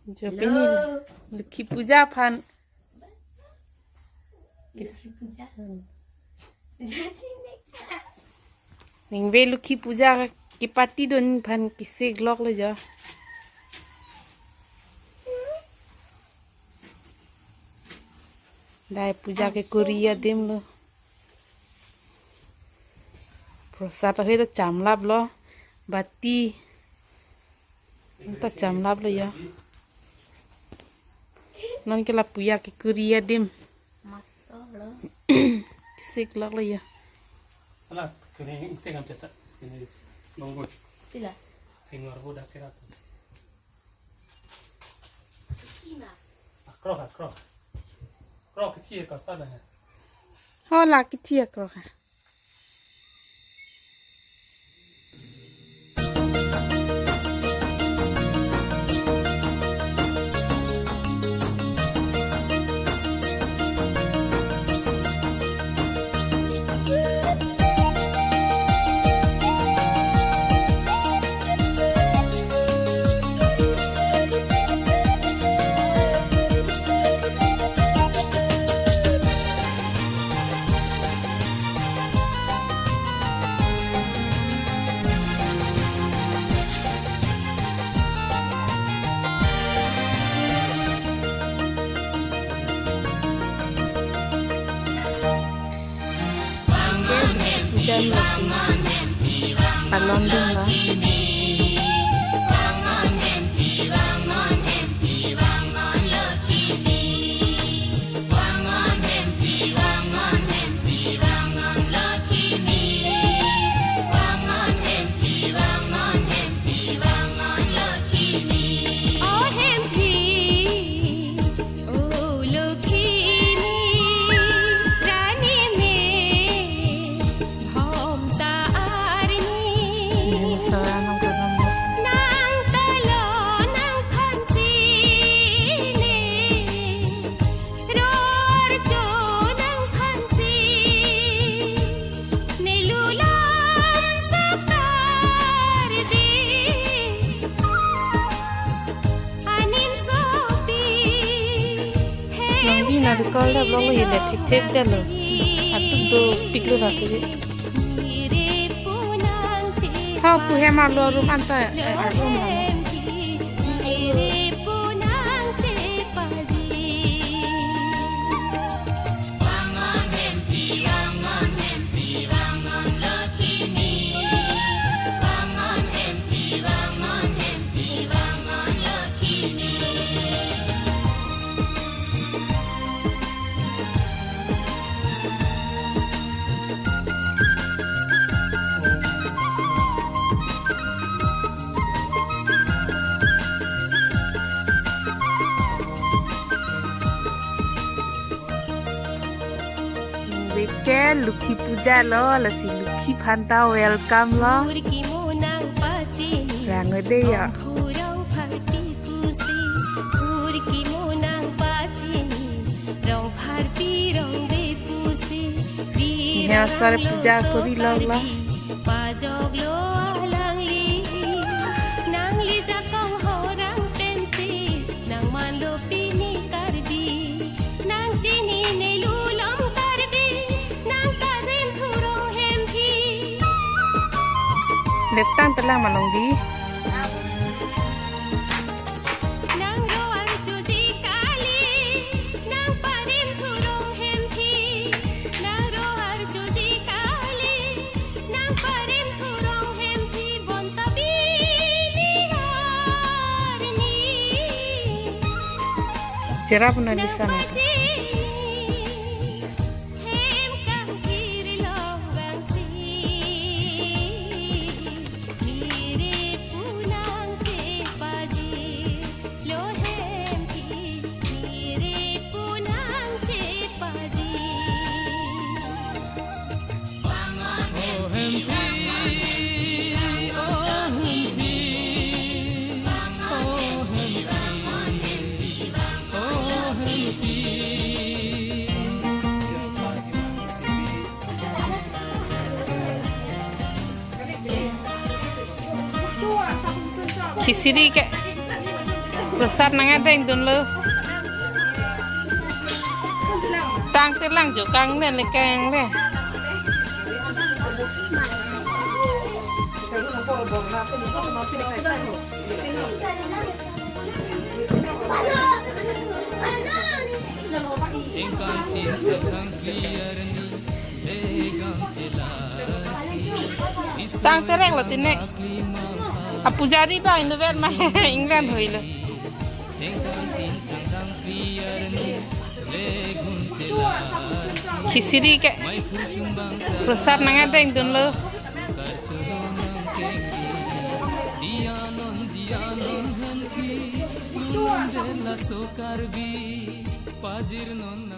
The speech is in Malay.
Jawab ini Lucky Puja pan. Lucky Puja. Ning be Lucky Puja ki party don pan kisse glok le ja. Dai puja ke kuriya dim lo. Prasad hoy ta chamlap lo. Bati. Ta chamlap lo ya. Non ke la puya ke kuriya dim. Masta lo. Kisse glok lo ya. Alah, kene Instagram cetak. Kene nonggo. Pila. Tengok aku dah cerat. Kina. Krok. Krok kecil kau sana. Ho la ki tia kro ha. Jam masih palon ding lah. Nang di sekolah belum ya deh tek dah lo. Atau tu pikir dah tu. Ha puhe malu rum anta rum lah. Weekend Lucky Puja lo, lasi Lucky Phanta welcome lo. Rang ade ya. Ini asal puja kuri lo lah. Letang telah manunggi. Cerah pun di sana. Kisiri ke Besar nang ada yang dun lo. Tang terlang jo kang len le kang le. Tang tereng lo tinek. Apu jadi bang Indo vet mah England hoi lo. Kisiri ke besar nang ada yang dun lo. Sokarbi pajir non